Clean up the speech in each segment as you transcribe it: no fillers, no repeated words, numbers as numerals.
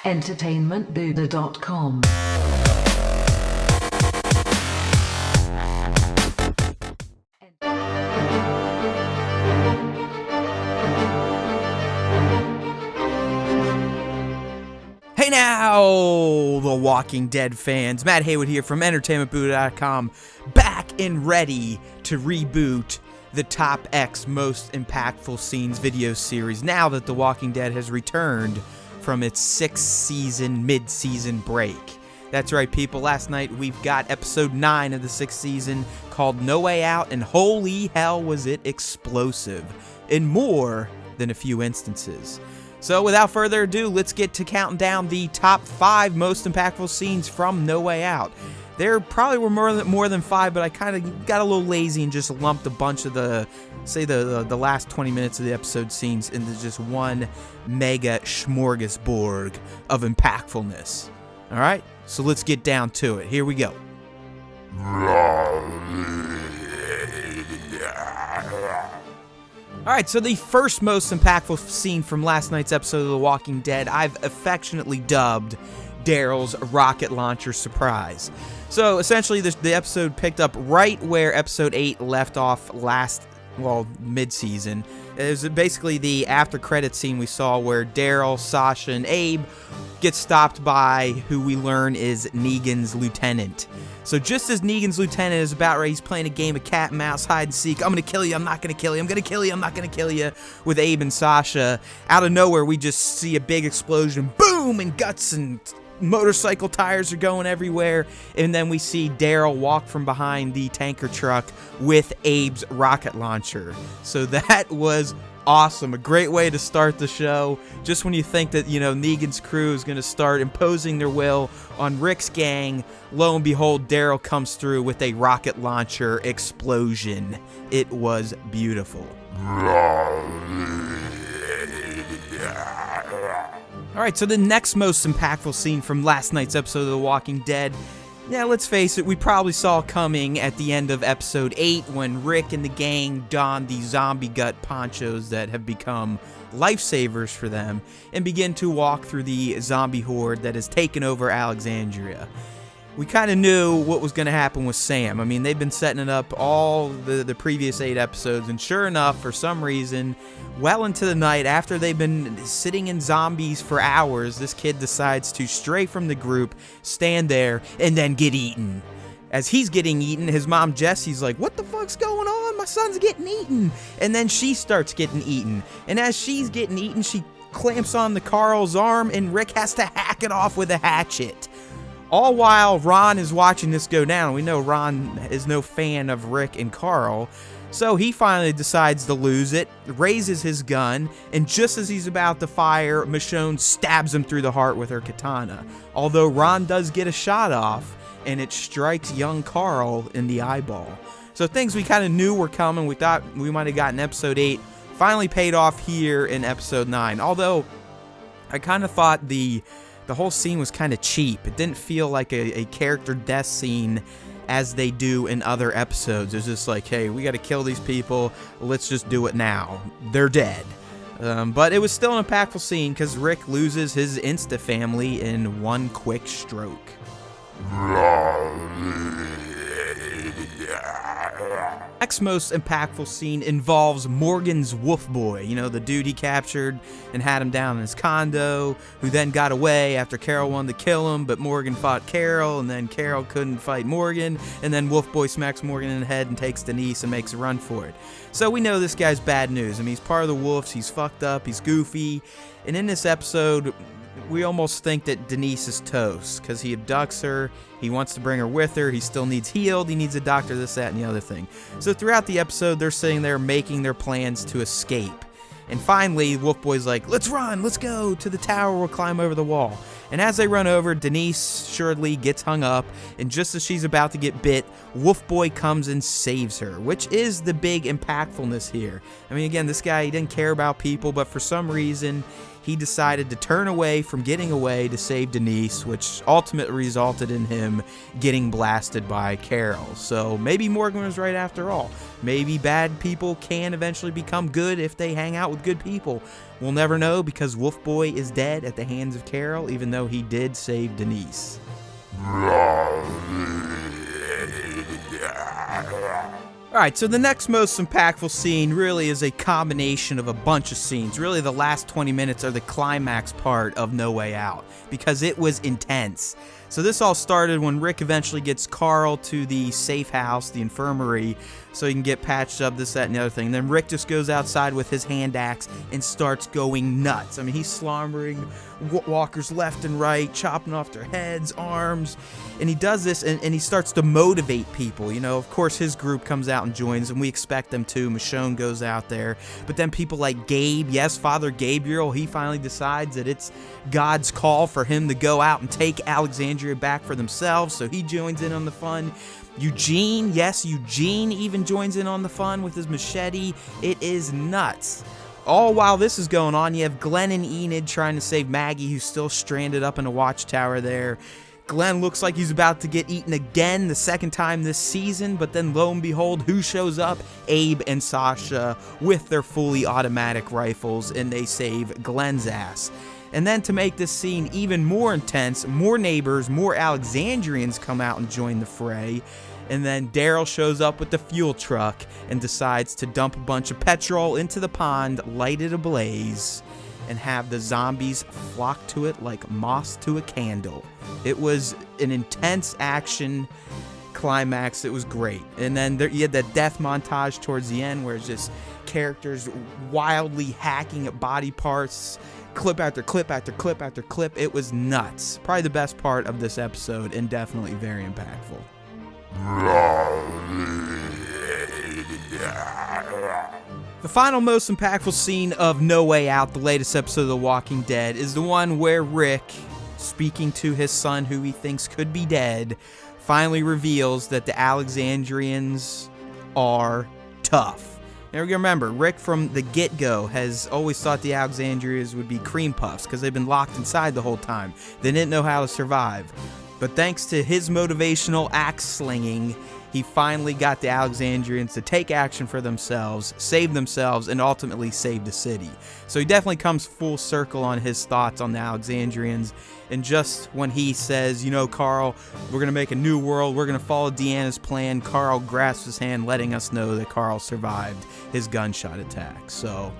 entertainmentbuddha.com. Hey now, The Walking Dead fans. Matt Heywood here from entertainmentbuddha.com, back and ready to reboot the Top X Most Impactful Scenes video series now that The Walking Dead has returned from its 6th-season mid-season break. That's right, people. Last night we've got episode 9 of the 6th season called No Way Out, and holy hell was it explosive in more than a few instances. So without further ado, let's get to counting down the top 5 most impactful scenes from No Way Out. There probably were more than 5, but I kind of got a little lazy and just lumped a bunch of the last 20 minutes of the episode scenes into just one mega smorgasbord of impactfulness. All right, so let's get down to it. Here we go. Alright, so the first most impactful scene from last night's episode of The Walking Dead, I've affectionately dubbed Daryls' rocket launcher surprise. So essentially, the episode picked up right where episode 8 left off mid-season. It was basically the after-credit scene we saw where Daryl, Sasha, and Abe get stopped by who we learn is Negan's lieutenant. So just as Negan's lieutenant is about ready, he's playing a game of cat and mouse, hide and seek. I'm gonna kill you, I'm not gonna kill you, I'm gonna kill you, I'm not gonna kill you, with Abe and Sasha. Out of nowhere, we just see a big explosion, boom, and guts and motorcycle tires are going everywhere. And then we see Daryl walk from behind the tanker truck with Abe's rocket launcher. So that was awesome. A great way to start the show. Just when you think that, Negan's crew is going to start imposing their will on Rick's gang, lo and behold, Daryl comes through with a rocket launcher explosion. It was beautiful. Alright, so the next most impactful scene from last night's episode of The Walking Dead, yeah, let's face it, we probably saw coming at the end of episode 8 when Rick and the gang donned the zombie gut ponchos that have become lifesavers for them and begin to walk through the zombie horde that has taken over Alexandria. We kind of knew what was going to happen with Sam. I mean, they've been setting it up all the previous 8 episodes, and sure enough, for some reason, well into the night, after they've been sitting in zombies for hours, this kid decides to stray from the group, stand there, and then get eaten. As he's getting eaten, his mom Jessie's like, "What the fuck's going on? My son's getting eaten." And then she starts getting eaten. And as she's getting eaten, she clamps on the Carl's arm, and Rick has to hack it off with a hatchet. All while Ron is watching this go down. We know Ron is no fan of Rick and Carl, so he finally decides to lose it, raises his gun, and just as he's about to fire, Michonne stabs him through the heart with her katana. Although Ron does get a shot off, and it strikes young Carl in the eyeball. So things we kind of knew were coming, we thought we might have gotten episode 8, finally paid off here in episode 9. Although, I kind of thought the whole scene was kind of cheap. It didn't feel like a character death scene as they do in other episodes. It's just like, hey, we got to kill these people. Let's just do it now. They're dead. But it was still an impactful scene because Rick loses his Insta family in one quick stroke. Next most impactful scene involves Morgan's wolf boy, the dude he captured and had him down in his condo, who then got away after Carol wanted to kill him, but Morgan fought Carol, and then Carol couldn't fight Morgan, and then wolf boy smacks Morgan in the head and takes Denise and makes a run for it. So we know this guy's bad news. I mean, he's part of the wolves, he's fucked up, he's goofy, and in this episode, we almost think that Denise is toast because he abducts her, he wants to bring her with her, he still needs healed, he needs a doctor, this, that, and the other thing. So throughout the episode, they're sitting there making their plans to escape. And finally, Wolfboy's like, "Let's run, let's go to the tower, we'll climb over the wall." And as they run over, Denise assuredly gets hung up, and just as she's about to get bit, Wolfboy comes and saves her, which is the big impactfulness here. I mean, again, this guy, he didn't care about people, but for some reason, he decided to turn away from getting away to save Denise, which ultimately resulted in him getting blasted by Carol. So maybe Morgan was right after all. Maybe bad people can eventually become good if they hang out with good people. We'll never know, because Wolf Boy is dead at the hands of Carol, even though he did save Denise. Alright, so the next most impactful scene really is a combination of a bunch of scenes. Really, the last 20 minutes are the climax part of No Way Out, because it was intense. So this all started when Rick eventually gets Carl to the safe house, the infirmary, so he can get patched up, this, that, and the other thing. And then Rick just goes outside with his hand axe and starts going nuts. I mean, he's slaughtering walkers left and right, chopping off their heads, arms, and he does this, and he starts to motivate people. You know, of course, his group comes out and joins, and we expect them to. Michonne goes out there, but then people like Gabe, yes, Father Gabriel, he finally decides that it's God's call for him to go out and take Alexandria back for themselves, so he joins in on the fun. Eugene, yes, Eugene even joins in on the fun with his machete. It is nuts. All while this is going on, you have Glenn and Enid trying to save Maggie, who's still stranded up in a watchtower there. Glenn looks like he's about to get eaten again, the second time this season, but then lo and behold, who shows up? Abe and Sasha with their fully automatic rifles, and they save Glenn's ass. And then to make this scene even more intense, more neighbors, more Alexandrians come out and join the fray. And then Daryl shows up with the fuel truck and decides to dump a bunch of petrol into the pond, light it ablaze, and have the zombies flock to it like moths to a candle. It was an intense action climax. It was great. And then you had that death montage towards the end where it's just characters wildly hacking at body parts, clip after clip after clip after clip. It was nuts. Probably the best part of this episode, and definitely very impactful. The final most impactful scene of No Way Out, the latest episode of The Walking Dead, is the one where Rick, speaking to his son who he thinks could be dead, finally reveals that the Alexandrians are tough. Now remember, Rick from the get-go has always thought the Alexandrians would be cream puffs because they've been locked inside the whole time. They didn't know how to survive. But thanks to his motivational axe slinging, he finally got the Alexandrians to take action for themselves, save themselves, and ultimately save the city. So he definitely comes full circle on his thoughts on the Alexandrians. And just when he says, you know, Carl, we're going to make a new world, we're going to follow Deanna's plan, Carl grasps his hand, letting us know that Carl survived his gunshot attack. So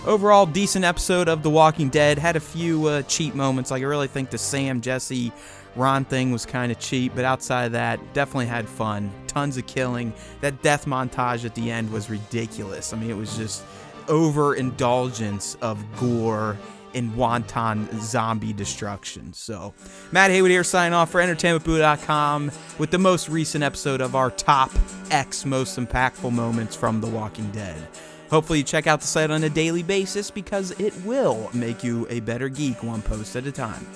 overall, decent episode of The Walking Dead. Had a few cheap moments. Like, I really think the Sam, Jesse, Ron thing was kind of cheap, but outside of that, definitely had fun. Tons of killing. That death montage at the end was ridiculous. I mean, it was just overindulgence of gore and wanton zombie destruction. So, Matt Heywood here, signing off for EntertainmentBoo.com with the most recent episode of our top X most impactful moments from The Walking Dead. Hopefully you check out the site on a daily basis, because it will make you a better geek one post at a time.